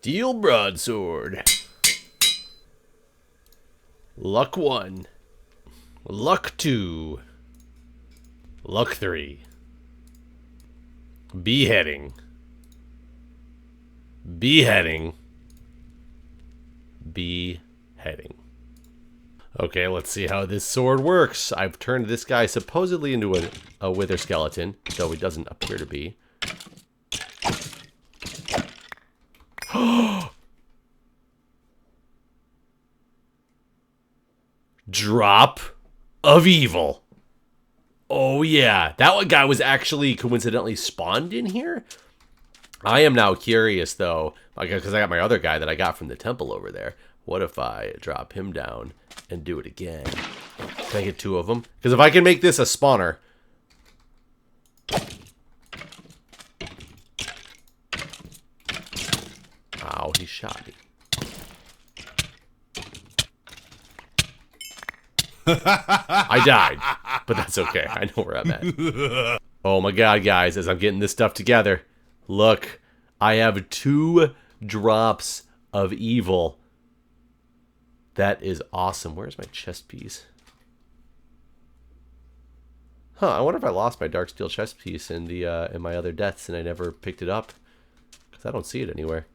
Steel broadsword. Luck 1. Luck 2. Luck 3. Beheading. Beheading. Beheading. Okay, let's see how this sword works. I've turned this guy supposedly into a wither skeleton, though he doesn't appear to be. Drop of evil. Oh yeah, that one guy was actually coincidentally spawned in here. I am now curious though, because I got my other guy that I got from the temple over there. What if I drop him down and do it again? Can I get 2 of them? Because if I can make this a spawner. Ow, he shot me. I died, but that's okay. I know where I'm at. Oh my god, guys, as I'm getting this stuff together, look, I have 2 drops of evil. That is awesome. Where's my chest piece? Huh, I wonder if I lost my dark steel chest piece in my other deaths and I never picked it up. Because I don't see it anywhere.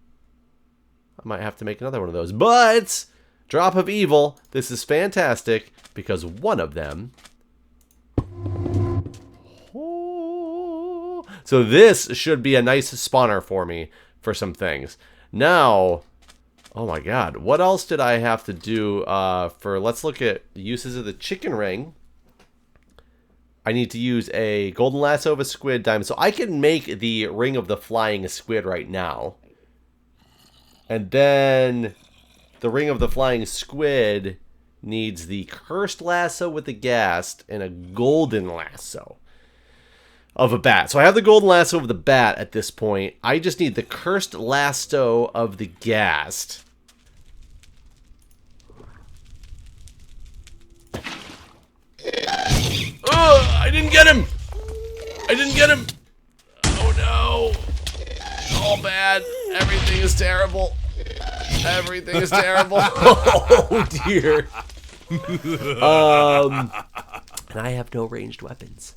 I might have to make another one of those. But drop of evil, this is fantastic because one of them. Oh, so this should be a nice spawner for me for some things. Now, oh my god, what else did I have to do for, let's look at uses of the chicken ring. I need to use a golden lasso of a squid diamond. So I can make the ring of the flying squid right now. And then the ring of the flying squid needs the cursed lasso with the ghast and a golden lasso of a bat. So I have the golden lasso of the bat at this point. I just need the cursed lasso of the ghast. Oh, I didn't get him! I didn't get him! Oh no! All bad. Everything is terrible. Everything is terrible. Oh dear. And I have no ranged weapons.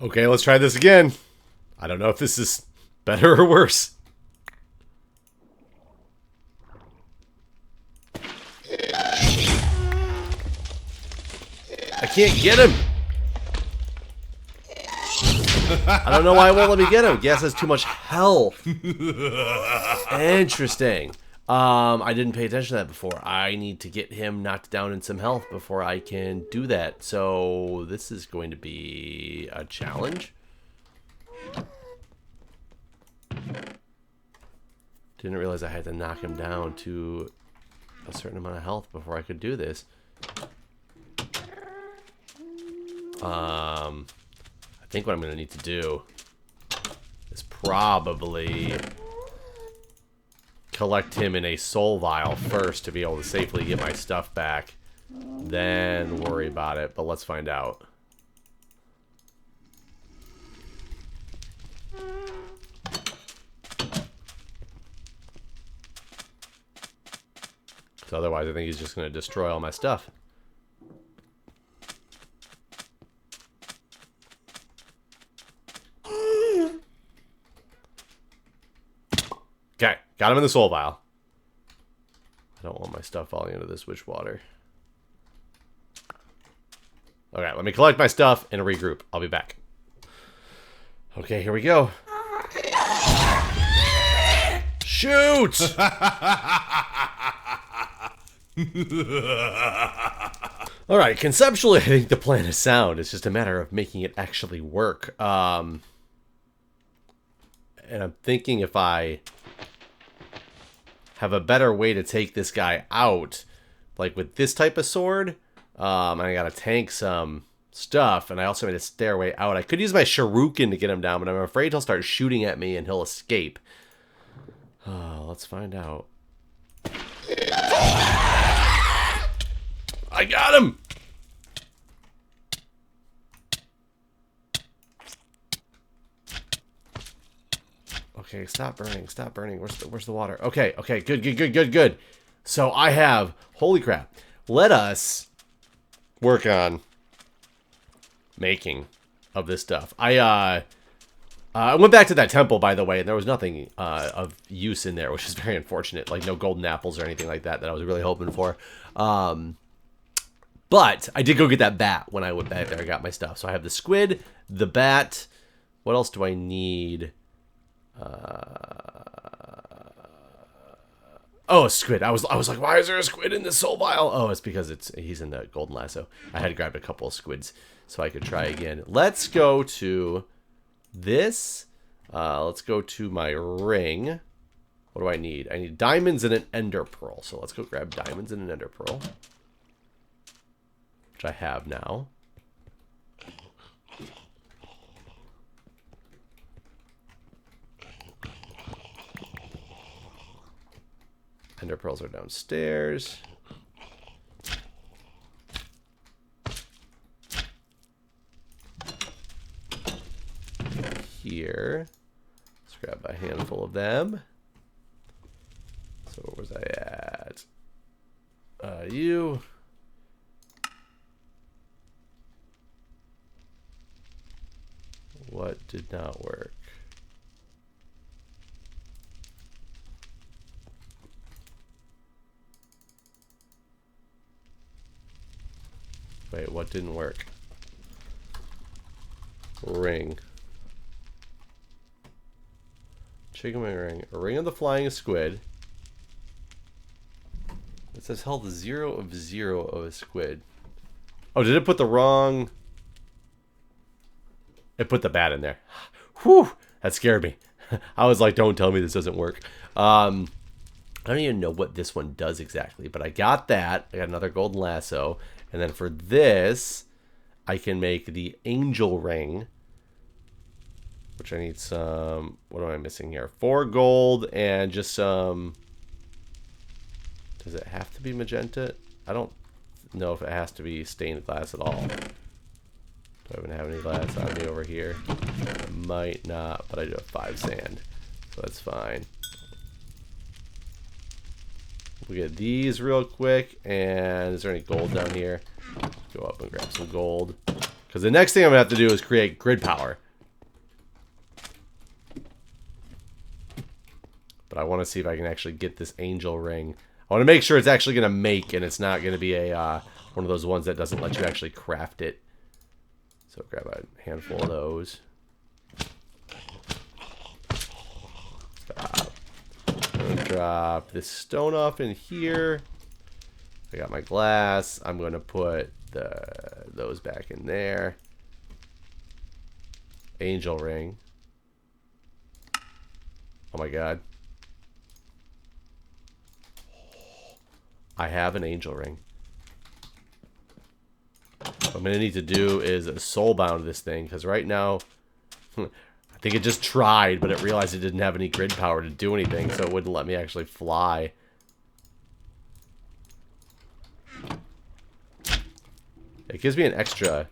Okay, let's try this again. I don't know if this is better or worse. I can't get him. I don't know why it won't let me get him. Gas has too much health. Interesting. I didn't pay attention to that before. I need to get him knocked down in some health before I can do that. So this is going to be a challenge. Didn't realize I had to knock him down to a certain amount of health before I could do this. I think what I'm going to need to do is probably collect him in a soul vial first to be able to safely get my stuff back. Then worry about it, but let's find out. So otherwise I think he's just going to destroy all my stuff. Okay, got him in the soul vial. I don't want my stuff falling into this witch water. Okay, let me collect my stuff and regroup. I'll be back. Okay, here we go. Shoot! Alright, conceptually I think the plan is sound. It's just a matter of making it actually work. And I'm thinking if I have a better way to take this guy out, like with this type of sword, I gotta tank some stuff, and I also made a stairway out. I could use my shuriken to get him down, but I'm afraid he'll start shooting at me and he'll escape. Let's find out. I got him! Okay, stop burning. Stop burning. Where's the water? Okay, okay, good. So I have, holy crap. Let us work on making of this stuff. I went back to that temple, by the way, and there was nothing of use in there, which is very unfortunate. Like, no golden apples or anything like that I was really hoping for. But I did go get that bat when I went back there. I got my stuff. So I have the squid, the bat. What else do I need? Oh, a squid. I was like, why is there a squid in this soul vial? Oh, it's because he's in the golden lasso. I had grabbed a couple of squids so I could try again. Let's go to this. Let's go to my ring. What do I need? I need diamonds and an ender pearl. So let's go grab diamonds and an ender pearl, which I have now. Ender pearls are downstairs. Here. Let's grab a handful of them. So where was I at? You. What did not work? Wait, what didn't work? Ring. Chicken wing ring. A ring of the flying squid. It says health 0 of 0 of a squid. Oh, did it put the wrong... It put the bat in there. Whew! That scared me. I was like, don't tell me this doesn't work. I don't even know what this one does exactly, but I got that. I got another golden lasso. And then for this, I can make the angel ring, which I need some... What am I missing here? 4 gold and just some... Does it have to be magenta? I don't know if it has to be stained glass at all. Do I even have any glass on me over here? I might not, but I do have 5 sand, so that's fine. We'll get these real quick. And is there any gold down here? Go up and grab some gold. Because the next thing I'm going to have to do is create grid power. But I want to see if I can actually get this angel ring. I want to make sure it's actually going to make, and it's not going to be a one of those ones that doesn't let you actually craft it. So grab a handful of those. Stop. Drop this stone off in here. I got my glass. I'm going to put those back in there. Angel ring. Oh my god. I have an angel ring. What I'm going to need to do is soulbound this thing, because right now I think it just tried, but it realized it didn't have any grid power to do anything, so it wouldn't let me actually fly. It gives me an extra...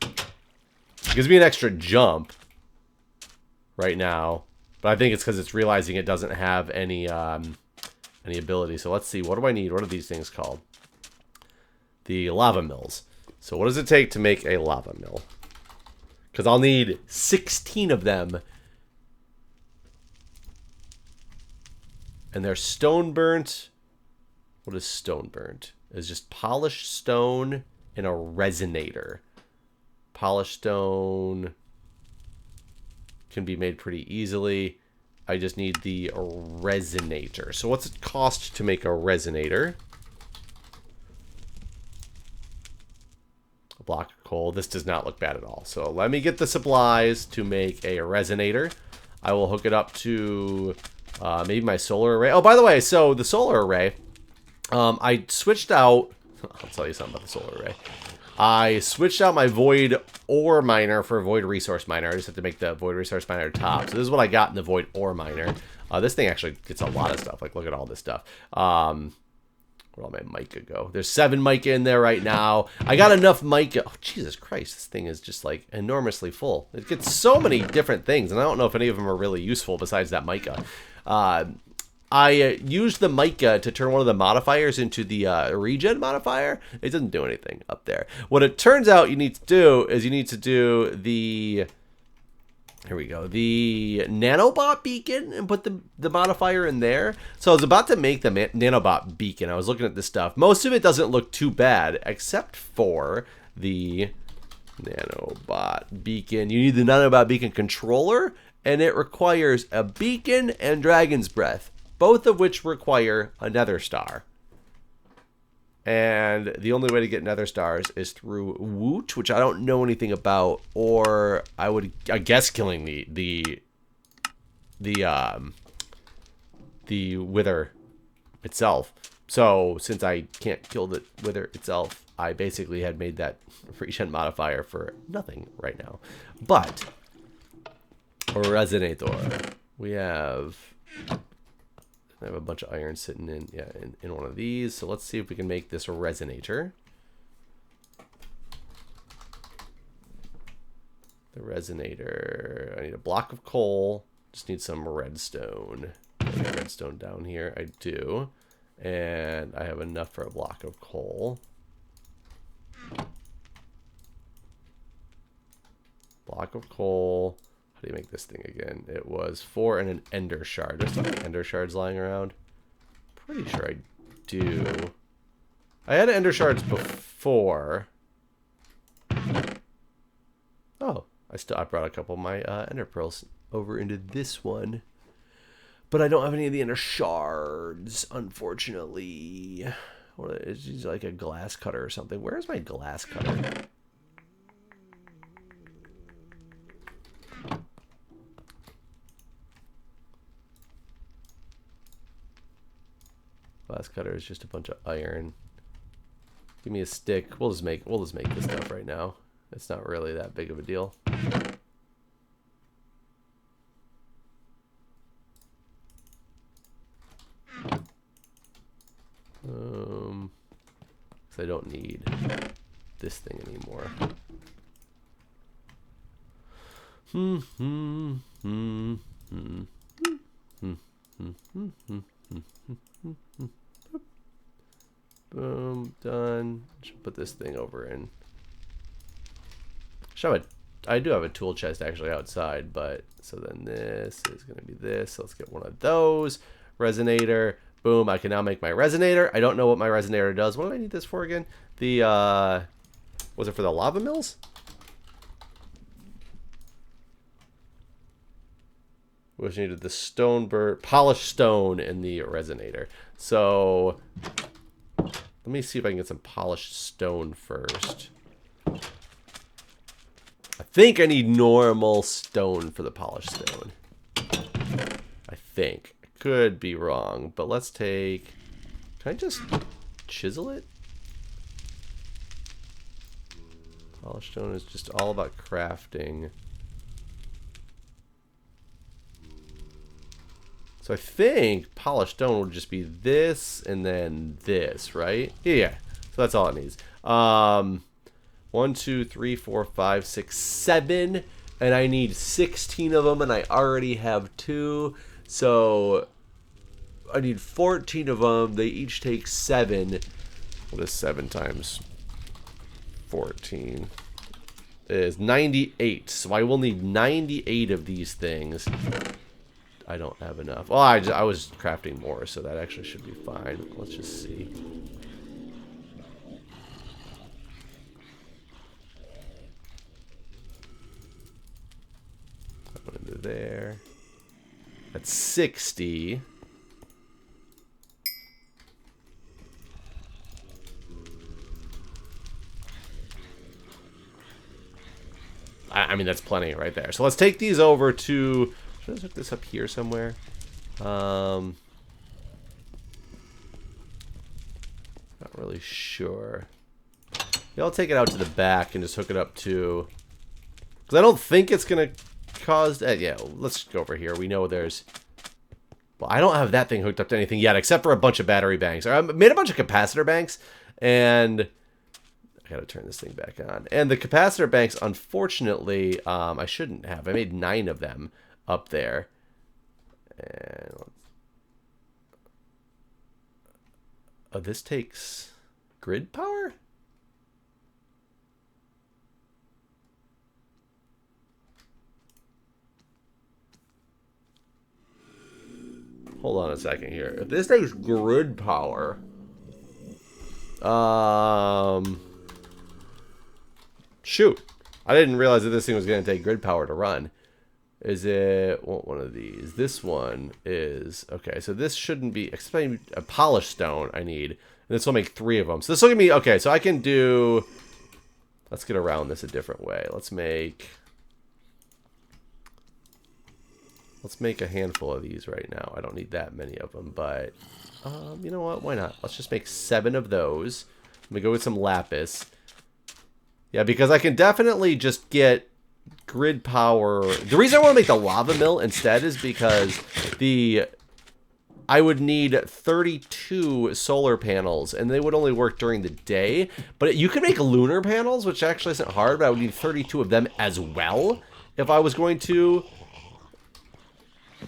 It gives me an extra jump right now, but I think it's because it's realizing it doesn't have any ability. So let's see, what do I need? What are these things called? The lava mills. So what does it take to make a lava mill? Because I'll need 16 of them. And they're stone burnt. What is stone burnt? It's just polished stone in a resonator. Polished stone can be made pretty easily. I just need the resonator. So what's it cost to make a resonator? A block of coal. This does not look bad at all. So let me get the supplies to make a resonator. I will hook it up to maybe my solar array. Oh, by the way, so the solar array, I switched out... I'll tell you something about the solar array. I switched out my void ore miner for a void resource miner. I just have to make the void resource miner top. So this is what I got in the void ore miner. This thing actually gets a lot of stuff. Like, look at all this stuff. Where'd all my mica go? There's 7 mica in there right now. I got enough mica. Oh, Jesus Christ. This thing is just like enormously full. It gets so many different things, and I don't know if any of them are really useful besides that mica. I used the mica to turn one of the modifiers into the regen modifier. It doesn't do anything up there. What it turns out you need to do is you need to do the... Here we go. The nanobot beacon and put the modifier in there. So I was about to make the nanobot beacon. I was looking at this stuff. Most of it doesn't look too bad except for the nanobot beacon. You need the nanobot beacon controller, and it requires a beacon and dragon's breath, both of which require a nether star. And the only way to get nether stars is through Woot, which I don't know anything about, or I guess killing the wither itself. So since I can't kill the wither itself, I basically had made that regen modifier for nothing right now. But resonator, we have... I have a bunch of iron sitting in one of these. So let's see if we can make this a resonator. The resonator. I need a block of coal. Just need some redstone. Redstone down here. I do. And I have enough for a block of coal. Block of coal. How do you make this thing again? It was 4 and an ender shard. There's some ender shards lying around. Pretty sure I do. I had ender shards before. Oh, I brought a couple of my ender pearls over into this one. But I don't have any of the ender shards, unfortunately. Or it's like a glass cutter or something. Where's my glass cutter? Glass cutter is just a bunch of iron. Give me a stick. We'll just make this stuff right now. It's not really that big of a deal. Because I don't need this thing anymore. Boom, done. Should put this thing over in. I do have a tool chest actually outside, but so then this is going to be this. So let's get one of those. Resonator. Boom, I can now make my resonator. I don't know what my resonator does. What do I need this for again? The, was it for the lava mills? Which needed the stone polished stone in the resonator. So let me see if I can get some polished stone first. I think I need normal stone for the polished stone. I think. I could be wrong, but let's take... Can I just chisel it? Polished stone is just all about crafting. So I think polished stone would just be this and then this, right? Yeah. So that's all it needs. 1, 2, 3, 4, 5, 6, 7. And I need 16 of them, and I already have 2. So I need 14 of them. They each take 7. What is 7 times 14? It is 98. So I will need 98 of these things. I don't have enough. Well, I was crafting more, so that actually should be fine. Let's just see. That went into there. That's 60. I mean, that's plenty right there. So let's take these over to... Should I hook this up here somewhere? Not really sure. Yeah, I'll take it out to the back and just hook it up to... Because I don't think it's going to cause... yeah, let's go over here. We know there's Well, I don't have that thing hooked up to anything yet, except for a bunch of battery banks. I made a bunch of capacitor banks, and I gotta turn this thing back on. And the capacitor banks, unfortunately, I shouldn't have. I made 9 of them up there. And oh, this takes grid power? Hold on a second here. If this takes grid power, shoot, I didn't realize that this thing was going to take grid power to run. Is it one of these? This one is okay. So this shouldn't be explain a polished stone. I need, and this will make 3 of them. So this will give me okay. So I can do. Let's get around this a different way. Let's make a handful of these right now. I don't need that many of them, but you know what? Why not? Let's just make 7 of those. Let me go with some lapis. Yeah, because I can definitely just get grid power. The reason I want to make the lava mill instead is because I would need 32 solar panels, and they would only work during the day. But you could make lunar panels, which actually isn't hard, but I would need 32 of them as well if I was going to.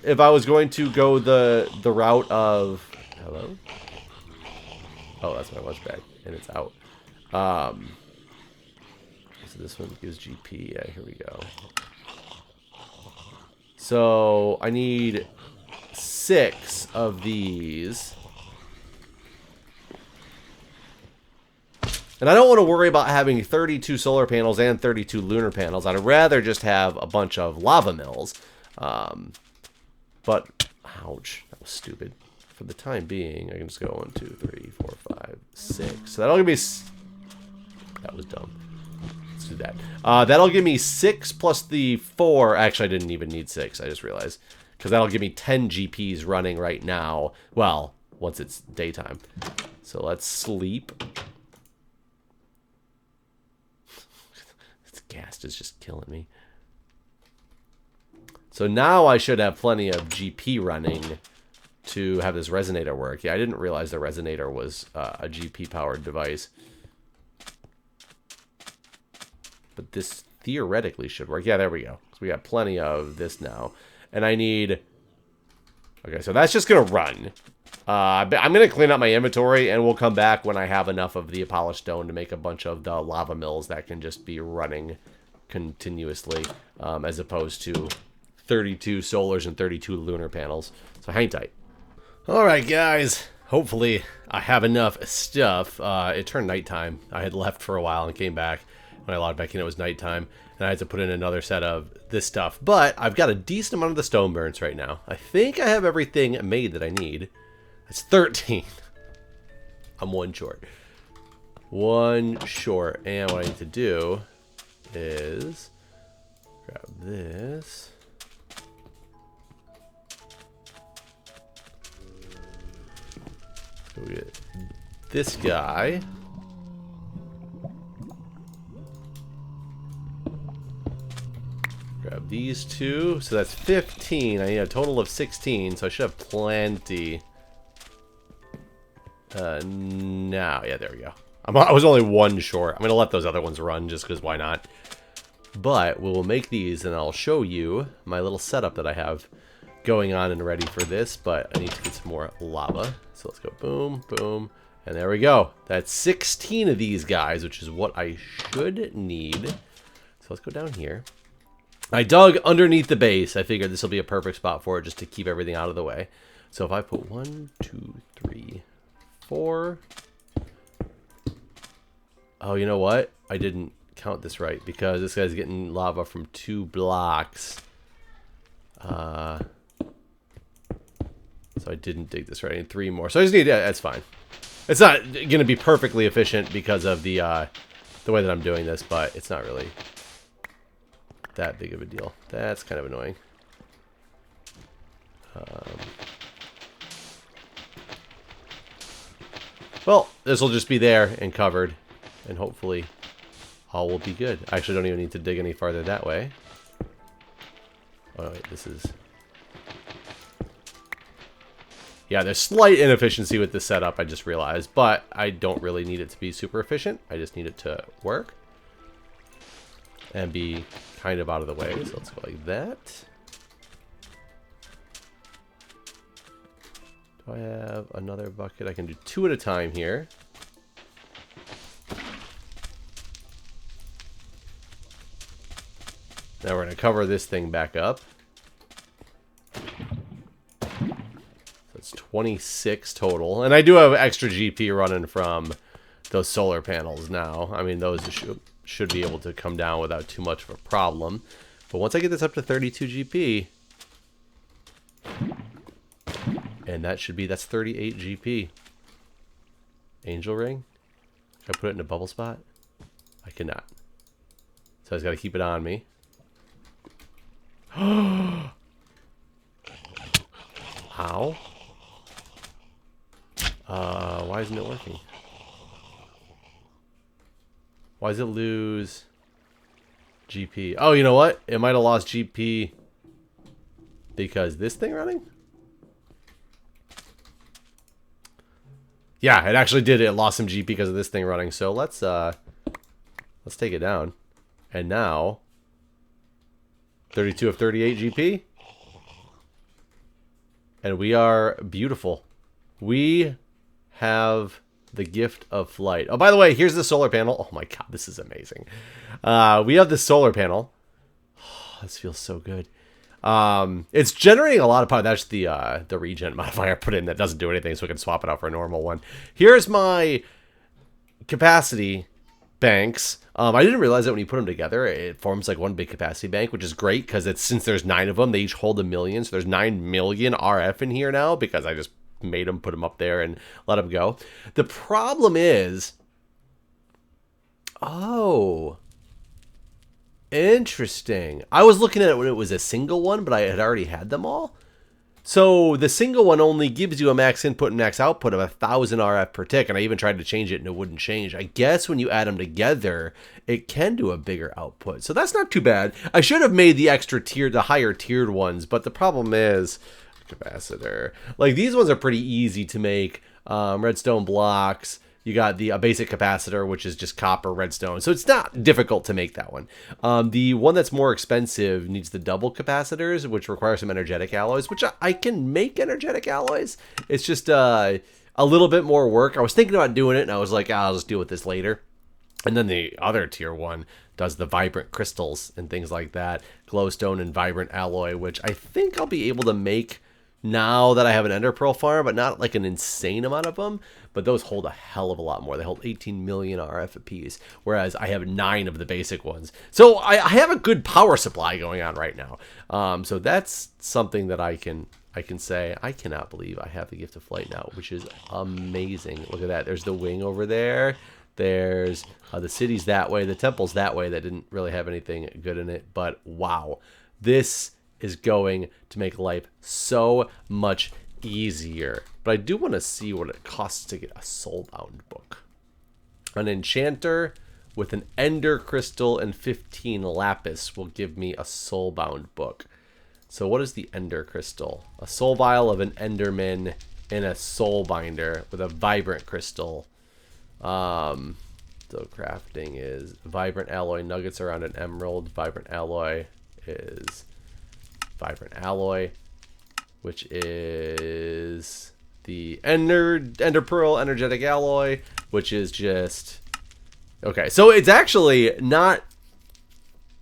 If I was going to go the route of hello. Oh, that's my lunch bag, and it's out. So this one gives GP. Yeah, here we go. So I need 6 of these. And I don't want to worry about having 32 solar panels and 32 lunar panels. I'd rather just have a bunch of lava mills. But, ouch, that was stupid. For the time being, I can just go 1, 2, 3, 4, 5, 6. So that'll give me... That was dumb. Let's do that. That'll give me 6 plus the 4. Actually, I didn't even need 6. I just realized. Because that'll give me 10 GPs running right now. Well, once it's daytime. So let's sleep. This ghast is just killing me. So now I should have plenty of GP running to have this resonator work. Yeah, I didn't realize the resonator was a GP-powered device. But this theoretically should work. Yeah, there we go. So we got plenty of this now. And I need... Okay, so that's just going to run. I'm going to clean up my inventory, and we'll come back when I have enough of the polished stone to make a bunch of the lava mills that can just be running continuously, as opposed to 32 solars and 32 lunar panels. So hang tight. All right, guys. Hopefully I have enough stuff. It turned nighttime. I had left for a while and came back. When I logged back in, it was nighttime, and I had to put in another set of this stuff. But I've got a decent amount of the stone burns right now. I think I have everything made that I need. That's 13. I'm 1 short. 1 short. And what I need to do is grab this. Go get this guy. Grab these 2. So that's 15. I need a total of 16, so I should have plenty. Now, yeah, there we go. I was only 1 short. I'm going to let those other ones run just because why not? But we will make these, and I'll show you my little setup that I have going on and ready for this. But I need to get some more lava. So let's go boom, boom. And there we go. That's 16 of these guys, which is what I should need. So let's go down here. I dug underneath the base. I figured this will be a perfect spot for it just to keep everything out of the way. So if I put 1, 2, 3, 4. Oh, you know what? I didn't count this right because this guy's getting lava from 2 blocks. So I didn't dig this right. I need 3 more. So I just need, yeah, that's fine. It's not going to be perfectly efficient because of the way that I'm doing this, but it's not really that big of a deal. That's kind of annoying. Well, this will just be there and covered, and hopefully all will be good. I actually don't even need to dig any farther that way. Oh wait, this is... Yeah, there's slight inefficiency with this setup, I just realized. But I don't really need it to be super efficient. I just need it to work. And be kind of out of the way. So let's go like that. Do I have another bucket? I can do 2 at a time here. Now we're going to cover this thing back up. So it's 26 total. And I do have extra GP running from those solar panels now. I mean, those should be able to come down without too much of a problem. But once I get this up to 32 GP, and that's 38 GP. Angel ring? Can I put it in a bubble spot? I cannot. So I just got to keep it on me. Ow. Why isn't it working? Why does it lose GP? Oh, you know what? It might have lost GP because this thing running? Yeah, it actually did. It lost some GP because of this thing running. So let's take it down. And now 32 of 38 GP. And we are beautiful. We have the gift of flight. Oh, by the way, here's the solar panel. Oh my god, this is amazing. We have the solar panel. Oh, this feels so good. It's generating a lot of power. That's the regen modifier I put in that doesn't do anything, so we can swap it out for a normal one. Here's my capacity banks. I didn't realize that when you put them together, it forms like one big capacity bank, which is great because since there's 9 of them, they each hold 1 million. So there's 9 million RF in here now because I just made them, put them up there, and let them go. The problem is, oh, interesting. I was looking at it when it was a single one, but I had already had them all. So the single one only gives you a max input and max output of 1,000 RF per tick, and I even tried to change it and it wouldn't change. I guess when you add them together, it can do a bigger output. So that's not too bad. I should have made the extra tier, the higher tiered ones, but the problem is capacitor. Like these ones are pretty easy to make. Redstone blocks. You got the basic capacitor, which is just copper redstone. So it's not difficult to make that one. The one that's more expensive needs the double capacitors, which requires some energetic alloys, which I can make energetic alloys. It's just a little bit more work. I was thinking about doing it, and I was like, I'll just deal with this later. And then the other tier one does the vibrant crystals and things like that. Glowstone and vibrant alloy, which I think I'll be able to make now that I have an ender pearl farm, but not like an insane amount of them. But those hold a hell of a lot more. They hold 18 million RF apiece, whereas I have 9 of the basic ones. So I have a good power supply going on right now. So that's something that I can say. I cannot believe I have the gift of flight now, which is amazing. Look at that. There's the wing over there. There's the city's that way. The temple's that way. That didn't really have anything good in it. But wow, this is going to make life so much easier. But I do want to see what it costs to get a soulbound book. An enchanter with an ender crystal and 15 lapis will give me a soulbound book. So what is the ender crystal? A soul vial of an enderman and a soul binder with a vibrant crystal. So crafting is vibrant alloy nuggets around an emerald. Vibrant alloy is vibrant alloy, which is the ender pearl energetic alloy, which is just okay. So it's actually not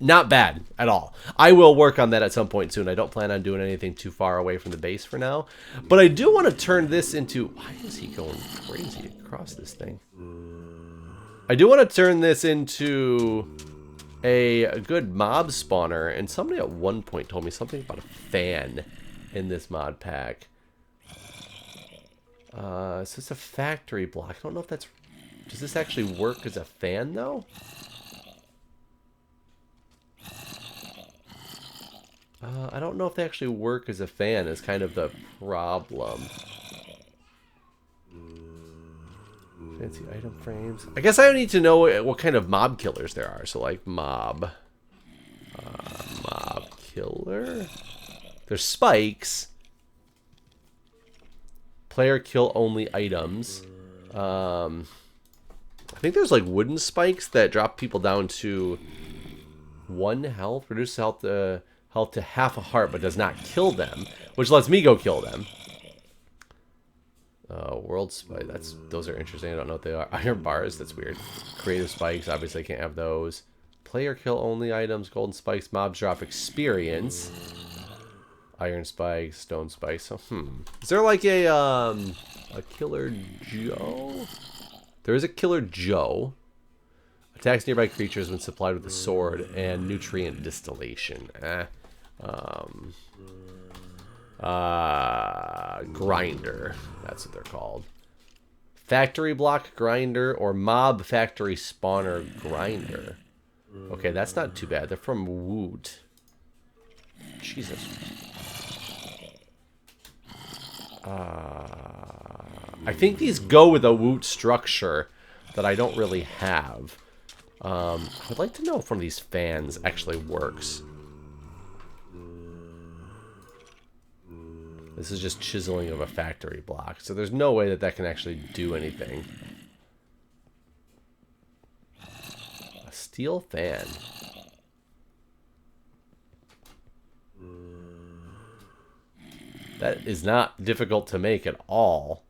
bad at all. I will work on that at some point soon. I don't plan on doing anything too far away from the base for now, but I do want to turn this into. Why is he going crazy across this thing? I do want to turn this into a good mob spawner, and somebody at one point told me something about a fan in this mod pack. So it's a factory block. I don't know if that's... Does this actually work as a fan, though? I don't know if they actually work as a fan is kind of the problem. Fancy item frames. I guess I need to know what kind of mob killers there are. So like mob killer. There's spikes. Player kill only items. I think there's like wooden spikes that drop people down to 1 health. Reduce health to half a heart, but does not kill them, which lets me go kill them. World spike. Those are interesting. I don't know what they are. Iron bars. That's weird. Creative spikes. Obviously, I can't have those. Player kill only items. Golden spikes. Mobs drop experience. Iron spikes. Stone spikes. So, is there like a Killer Joe? There is a Killer Joe. Attacks nearby creatures when supplied with a sword and nutrient distillation. Grinder. That's what they're called. Factory block grinder or mob factory spawner grinder. Okay, that's not too bad. They're from Woot. Jesus. I think these go with a Woot structure that I don't really have. I would like to know if one of these fans actually works. This is just chiseling of a factory block, so there's no way that that can actually do anything. A steel fan. That is not difficult to make at all.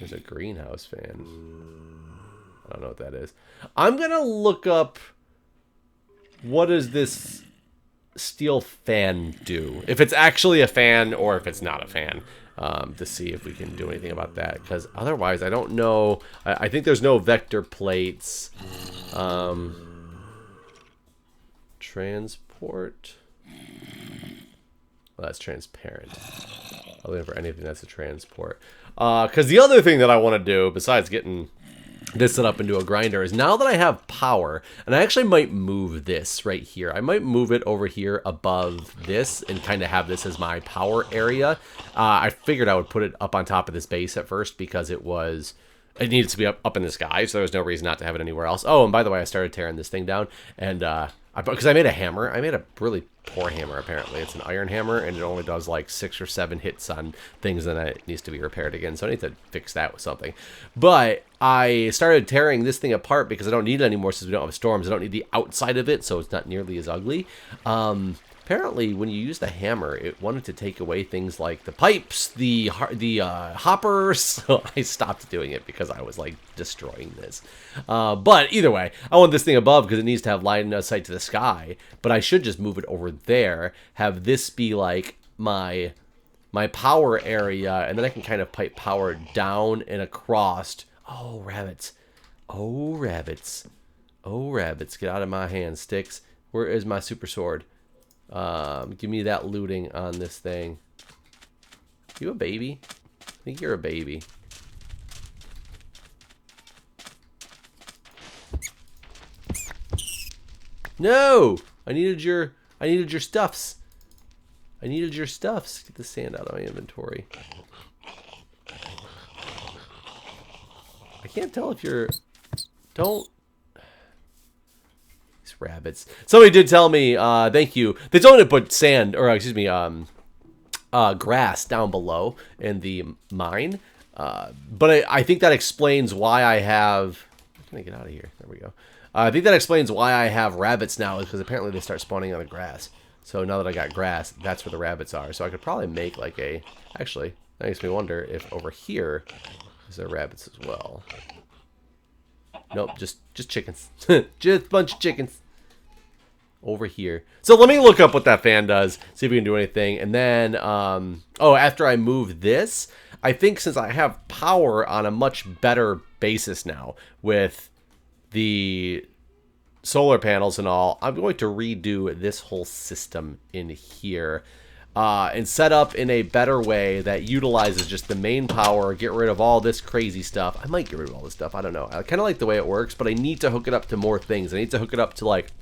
There's a greenhouse fan. I don't know what that is. I'm going to look up what is this steel fan do, if it's actually a fan or if it's not a fan, to see if we can do anything about that, because otherwise I don't know. I think there's no vector plates. Transport. Well, that's transparent. I'm looking for anything that's a transport, because the other thing that I want to do besides getting this set up into a grinder is, now that I have power, and I actually might move this right here. I might move it over here above this and kind of have this as my power area. I figured I would put it up on top of this base at first because it needed to be up in the sky, so there was no reason not to have it anywhere else. Oh, and by the way, I started tearing this thing down, and because I made a hammer. I made a really poor hammer, apparently. It's an iron hammer, and it only does like 6 or 7 hits on things, and it needs to be repaired again, so I need to fix that with something. But I started tearing this thing apart because I don't need it anymore since we don't have storms. I don't need the outside of it, so it's not nearly as ugly. Apparently, when you use the hammer, it wanted to take away things like the pipes, the hoppers. So I stopped doing it because I was like destroying this. But either way, I want this thing above because it needs to have line of sight to the sky. But I should just move it over there, have this be like my power area, and then I can kind of pipe power down and across. Oh, rabbits. Oh, rabbits. Oh, rabbits. Get out of my hand, sticks. Where is my super sword? Give me that looting on this thing. You a baby? I think you're a baby. No! I needed your stuffs. I needed your stuffs. Get the sand out of my inventory. I can't tell if you're... Don't... Rabbits. Somebody did tell me, thank you. They told me to put sand, or excuse me, grass down below in the mine. But I think that explains why I have... How can I get out of here? There we go. I think that explains why I have rabbits now, is because apparently they start spawning on the grass. So now that I got grass, that's where the rabbits are. So I could probably make like a... Actually, that makes me wonder if over here is there rabbits as well. Nope, just chickens. Just a bunch of chickens. Over here. So let me look up what that fan does, see if we can do anything. And then, oh, after I move this, I think since I have power on a much better basis now with the solar panels and all, I'm going to redo this whole system in here and set up in a better way that utilizes just the main power, get rid of all this crazy stuff. I might get rid of all this stuff. I don't know. I kind of like the way it works, but I need to hook it up to more things. I need to hook it up to like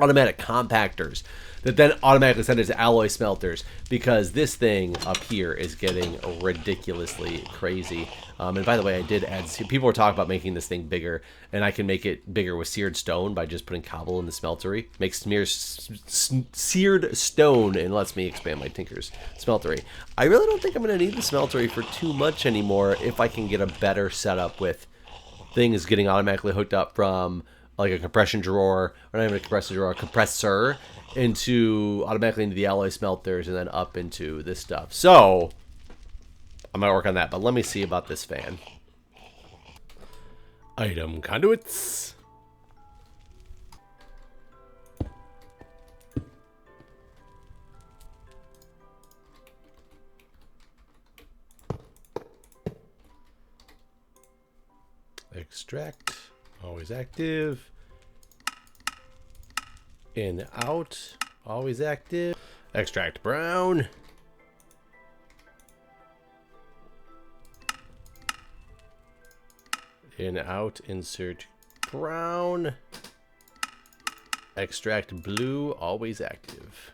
automatic compactors that then automatically send it to alloy smelters, because this thing up here is getting ridiculously crazy. And by the way, I did add, people were talking about making this thing bigger, and I can make it bigger with seared stone by just putting cobble in the smeltery. Makes seared stone and lets me expand my tinker's smeltery. I really don't think I'm going to need the smeltery for too much anymore if I can get a better setup with things getting automatically hooked up from like a compression drawer, or not even a compression drawer, a compressor, into automatically into the alloy smelters, and then up into this stuff. So I might work on that, but let me see about this fan. Item conduits. Extract, always active. In, out, always active. Extract brown. In, out, insert brown. Extract blue, always active.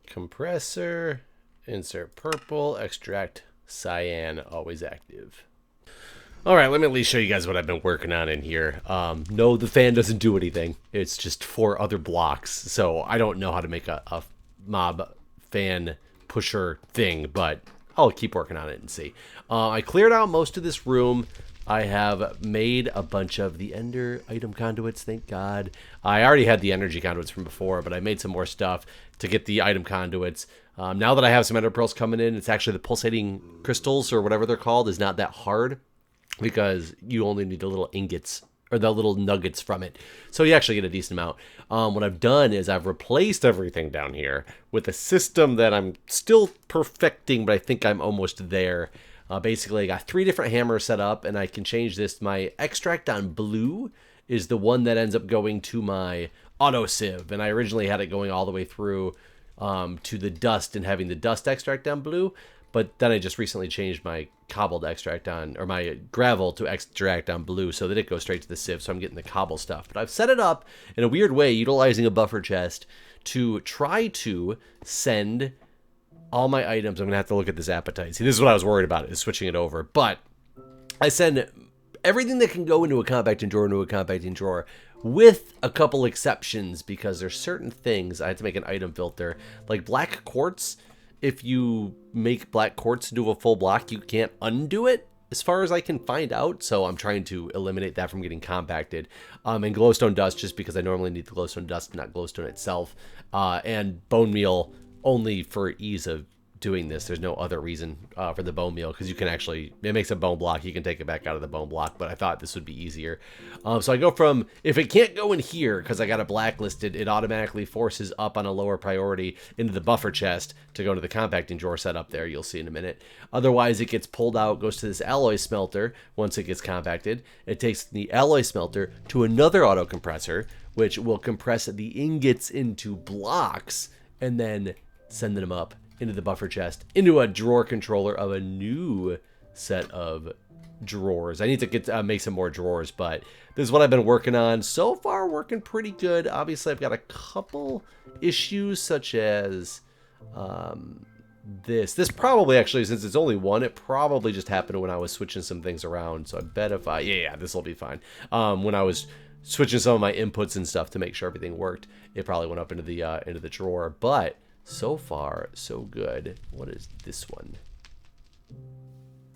Compressor, insert purple, extract cyan, always active. All right, let me at least show you guys what I've been working on in here. No, the fan doesn't do anything. It's just 4 other blocks, so I don't know how to make a mob fan pusher thing, but I'll keep working on it and see. I cleared out most of this room. I have made a bunch of the ender item conduits, thank God. I already had the energy conduits from before, but I made some more stuff to get the item conduits. Now that I have some ender pearls coming in, it's actually the pulsating crystals, or whatever they're called, is not that hard, because you only need the little ingots, or the little nuggets from it. So you actually get a decent amount. What I've done is I've replaced everything down here with a system that I'm still perfecting, but I think I'm almost there. Basically, I got 3 different hammers set up, and I can change this. My extract on blue is the one that ends up going to my auto sieve, and I originally had it going all the way through to the dust and having the dust extract on blue, but then I just recently changed my cobbled extract on, or my gravel to extract on blue, so that it goes straight to the sieve, so I'm getting the cobble stuff. But I've set it up in a weird way, utilizing a buffer chest to try to send all my items. I'm gonna have to look at this appetite. See, this is what I was worried about, is switching it over. But I send everything that can go into a compacting drawer into a compacting drawer, with a couple exceptions, because there's certain things I had to make an item filter, like black quartz. If you make black quartz into a full block, you can't undo it, as far as I can find out. So I'm trying to eliminate that from getting compacted. And glowstone dust, just because I normally need the glowstone dust, not glowstone itself. And bone meal, only for ease of doing this. There's no other reason for the bone meal, because you can actually, it makes a bone block, you can take it back out of the bone block, but I thought this would be easier. So I go from, if it can't go in here because I got it blacklisted, it automatically forces up on a lower priority into the buffer chest to go to the compacting drawer set up there. You'll see in a minute. Otherwise, it gets pulled out, goes to this alloy smelter. Once it gets compacted, it takes the alloy smelter to another auto compressor, which will compress the ingots into blocks, and then send them up into the buffer chest, into a drawer controller of a new set of drawers. I need to get make some more drawers, but this is what I've been working on. So far, working pretty good. Obviously, I've got a couple issues, such as this probably, actually, since it's only one, it probably just happened when I was switching some things around. So I bet if I, yeah, this will be fine. When I was switching some of my inputs and stuff to make sure everything worked, it probably went up into the drawer. But so far, so good. What is this one?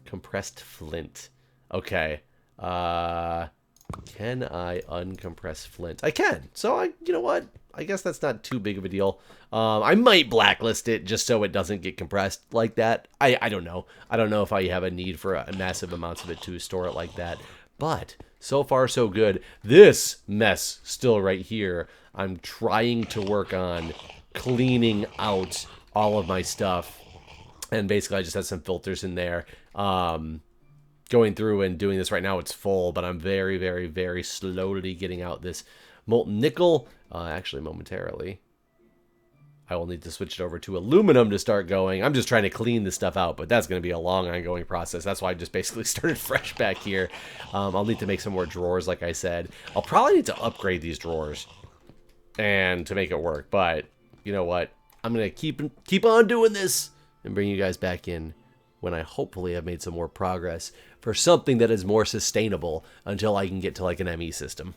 Compressed flint. Okay. Can I uncompress flint? I can. So you know what? I guess that's not too big of a deal. I might blacklist it just so it doesn't get compressed like that. I don't know. I don't know if I have a need for a massive amounts of it to store it like that. But so far, so good. This mess still right here, I'm trying to work on cleaning out all of my stuff, and basically I just had some filters in there, going through and doing this right now. It's full, but I'm very, very, very slowly getting out this molten nickel. Actually, momentarily, I will need to switch it over to aluminum to start going. I'm just trying to clean this stuff out, but that's going to be a long ongoing process. That's why I just basically started fresh back here. I'll need to make some more drawers, like I said. I'll probably need to upgrade these drawers and to make it work, but you know what? I'm going to keep on doing this and bring you guys back in when I hopefully have made some more progress for something that is more sustainable until I can get to like an ME system.